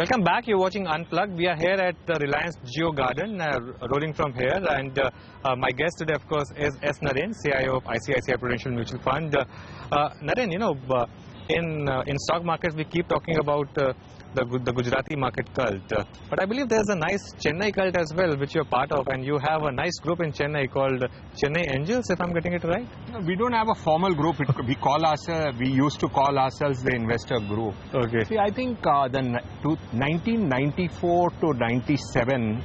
Welcome back. You're watching Unplugged. We are here at the Reliance Geo Garden, rolling from here. And my guest today, of course, is S Naren, CIO of ICICI Prudential Mutual Fund. Naren, in stock markets, we keep talking about the Gujarati market cult. But I believe there's a nice Chennai cult as well, which you're part of. And you have a nice group in Chennai called Chennai Angels, if I'm getting it right. No, we don't have a formal group. We used to call ourselves the investor group. Okay. See, I think the 1994 to 97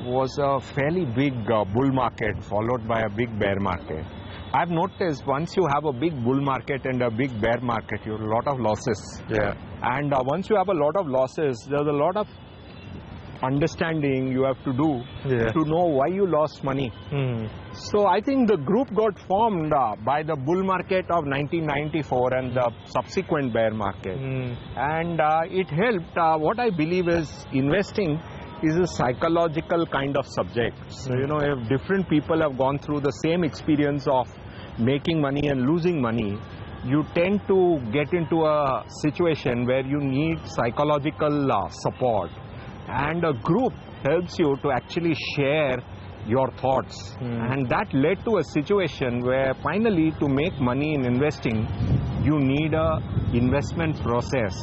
was a fairly big bull market followed by a big bear market. I've noticed once you have a big bull market and a big bear market, you have a lot of losses. Yeah. And once you have a lot of losses, there's a lot of understanding you have to do to know why you lost money. So I think the group got formed by the bull market of 1994 and the subsequent bear market. And it helped. What I believe is investing is a psychological kind of subject. So, if different people have gone through the same experience of making money and losing money, you tend to get into a situation where you need psychological support. And a group helps you to actually share your thoughts. And that led to a situation where finally to make money in investing, you need a investment process.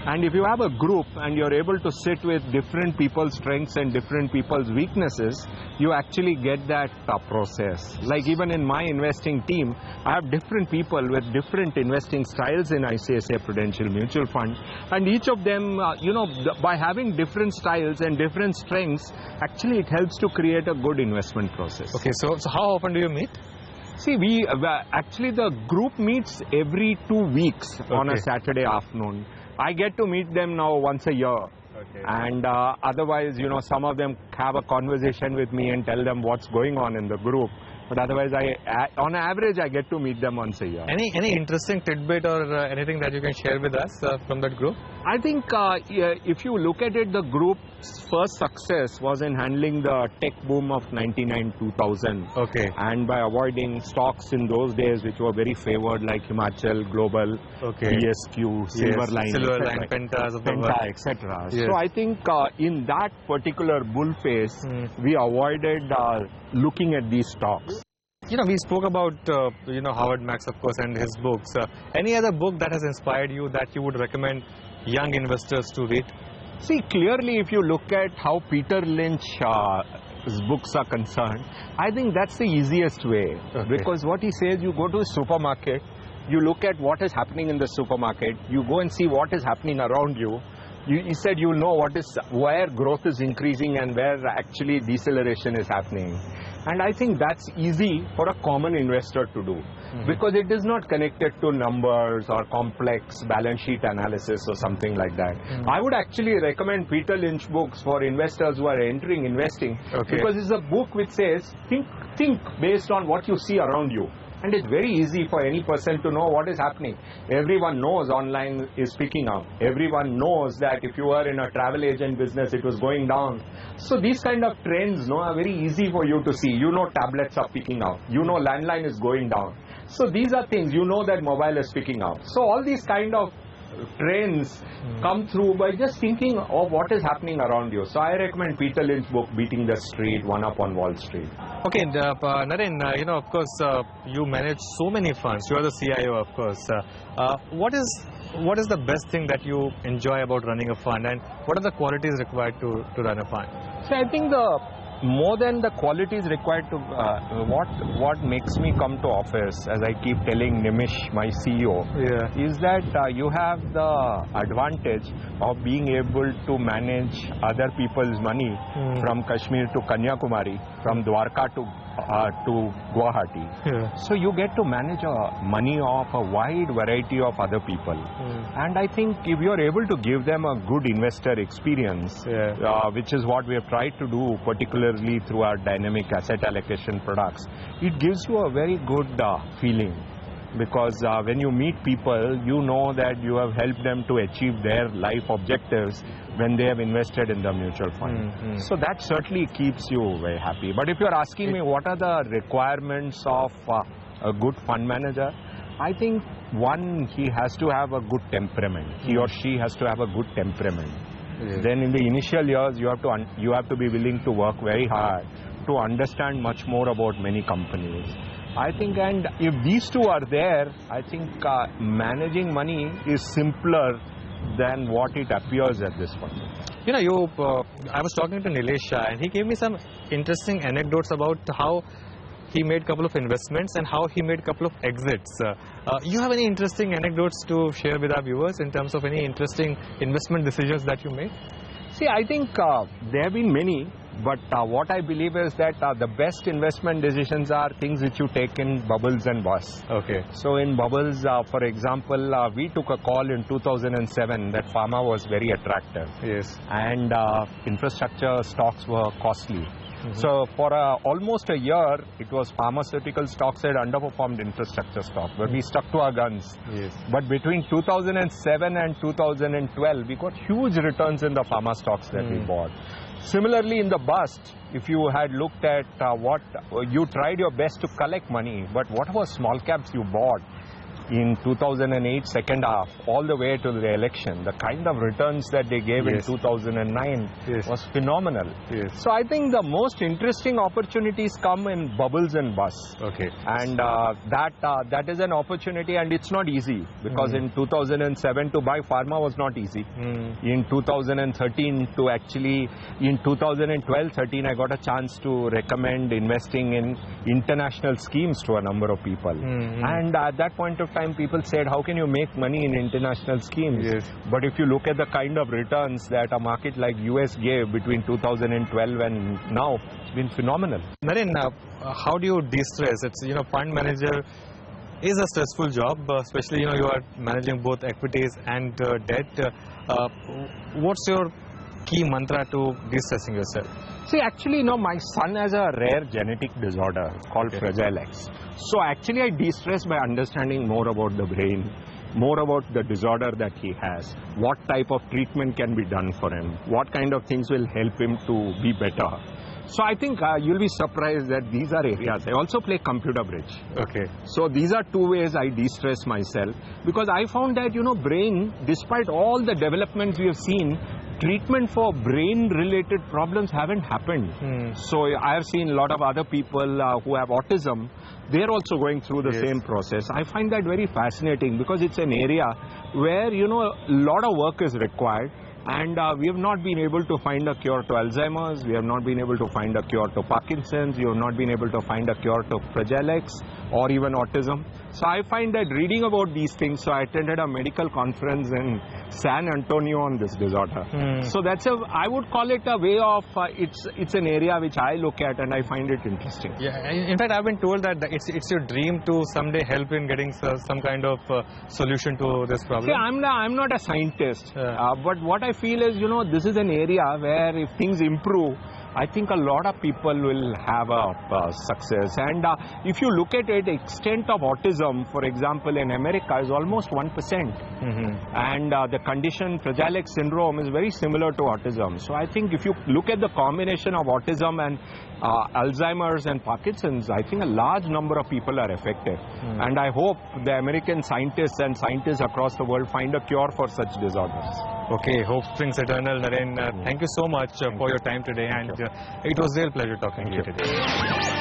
And if you have a group and you're able to sit with different people's strengths and different people's weaknesses, you actually get that process. Like even in my investing team, I have different people with different investing styles in ICICI Prudential Mutual Fund. And each of them, by having different styles and different strengths, actually it helps to create a good investment process. Okay, so how often do you meet? See, actually the group meets every 2 weeks on a Saturday afternoon. I get to meet them now once a year. Okay. And otherwise, some of them have a conversation with me and tell them what's going on in the group. But otherwise, on average, I get to meet them once a year. Any interesting tidbit or anything that you can share with us from that group? I think if you look at it, the group's first success was in handling the tech boom of 99-2000. Okay. And by avoiding stocks in those days, which were very favored, like Himachal, Global, BSQ, Silverline, Penta, etc. Yes. So I think in that particular bull phase, we avoided looking at these stocks. We spoke about, Howard Marks, of course, and his books. Any other book that has inspired you that you would recommend young investors to read? See, clearly, if you look at how Peter Lynch's books are concerned, I think that's the easiest way. Okay. Because what he says, you go to a supermarket, you look at what is happening in the supermarket, you go and see what is happening around you. He said you'll know where growth is increasing and where actually deceleration is happening. And I think that's easy for a common investor to do because it is not connected to numbers or complex balance sheet analysis or something like that. I would actually recommend Peter Lynch books for investors who are entering investing because it's a book which says think based on what you see around you. And it's very easy for any person to know what is happening. Everyone knows online is picking up. Everyone knows that if you are in a travel agent business, it was going down. So these kind of trends are very easy for you to see. Tablets are picking up. Landline is going down. So these are things, that mobile is picking up. So all these kind of trends come through by just thinking of what is happening around you. So I recommend Peter Lynch's book, Beating the Street, One Up on Wall Street. Okay, and, Naren, of course, you manage so many funds. You are the CIO, of course. What is the best thing that you enjoy about running a fund, and what are the qualities required to run a fund? So I think more than the qualities required to what makes me come to office, as I keep telling Nimish, my CEO, is that you have the advantage of being able to manage other people's money from Kashmir to Kanyakumari, from Dwarka to Guwahati. So you get to manage money of a wide variety of other people. And I think if you're able to give them a good investor experience, which is what we have tried to do, particularly through our dynamic asset allocation products, it gives you a very good feeling. Because when you meet people, you know that you have helped them to achieve their life objectives when they have invested in the mutual fund. So that certainly keeps you very happy. But if you're asking me what are the requirements of a good fund manager, I think one, he has to have a good temperament. He or she has to have a good temperament. then in the initial years you have to be willing to work very hard to understand much more about many companies. I think, and if these two are there, I think managing money is simpler than what it appears at this point. You know, I was talking to Nilesh and he gave me some interesting anecdotes about how he made a couple of investments and how he made a couple of exits. You have any interesting anecdotes to share with our viewers in terms of any interesting investment decisions that you made? See, I think there have been many, but what I believe is that the best investment decisions are things which you take in bubbles and busts. Okay. So in bubbles, for example, we took a call in 2007 that pharma was very attractive. Yes. And infrastructure stocks were costly. So for almost a year, it was pharmaceutical stocks that underperformed infrastructure stock, but we stuck to our guns. Yes. But between 2007 and 2012, we got huge returns in the pharma stocks that we bought. Similarly, in the bust, if you had looked at what you tried your best to collect money, but whatever small caps you bought in 2008 second half all the way to the election, the kind of returns that they gave in 2009 was phenomenal. So I think the most interesting opportunities come in bubbles and busts. Okay. And that is an opportunity, and it's not easy because in 2007 to buy pharma was not easy. In 2013 to actually, in 2012-13 I got a chance to recommend investing in international schemes to a number of people. And at that point of time people said, how can you make money in international schemes? But if you look at the kind of returns that a market like US gave between 2012 and now, it's been phenomenal. Naren, how do you de-stress? It's, you know, fund manager is a stressful job, especially, you know, you are managing both equities and debt. What's your key mantra to de-stressing yourself? See, actually, you know, my son has a rare genetic disorder called Fragile X. So actually I de-stress by understanding more about the brain, more about the disorder that he has, what type of treatment can be done for him, what kind of things will help him to be better. So I think you'll be surprised that these are areas. I also play computer bridge. Okay. So these are two ways I de-stress myself, because I found that, you know, brain, despite all the developments we have seen, treatment for brain-related problems haven't happened. So I have seen a lot of other people who have autism. They're also going through the same process. I find that very fascinating because it's an area where, you know, a lot of work is required. And we have not been able to find a cure to Alzheimer's. We have not been able to find a cure to Parkinson's. We have not been able to find a cure to Fragile X or even autism. So I find that reading about these things, so I attended a medical conference in San Antonio on this disorder. So that's I would call it a way of, it's an area which I look at and I find it interesting. Yeah, in fact, I've been told that it's your dream to someday help in getting some kind of solution to this problem. See, I'm not a scientist, but what I feel is, you know, this is an area where if things improve, I think a lot of people will have a success. And if you look at it, extent of autism, for example, in America is almost 1%. And the condition Fragile X syndrome is very similar to autism. So I think if you look at the combination of autism and Alzheimer's and Parkinson's, I think a large number of people are affected. And I hope the American scientists and scientists across the world find a cure for such disorders. Okay, hope springs eternal, Naren. Thank you so much for your time today, and it was a real pleasure talking to you today.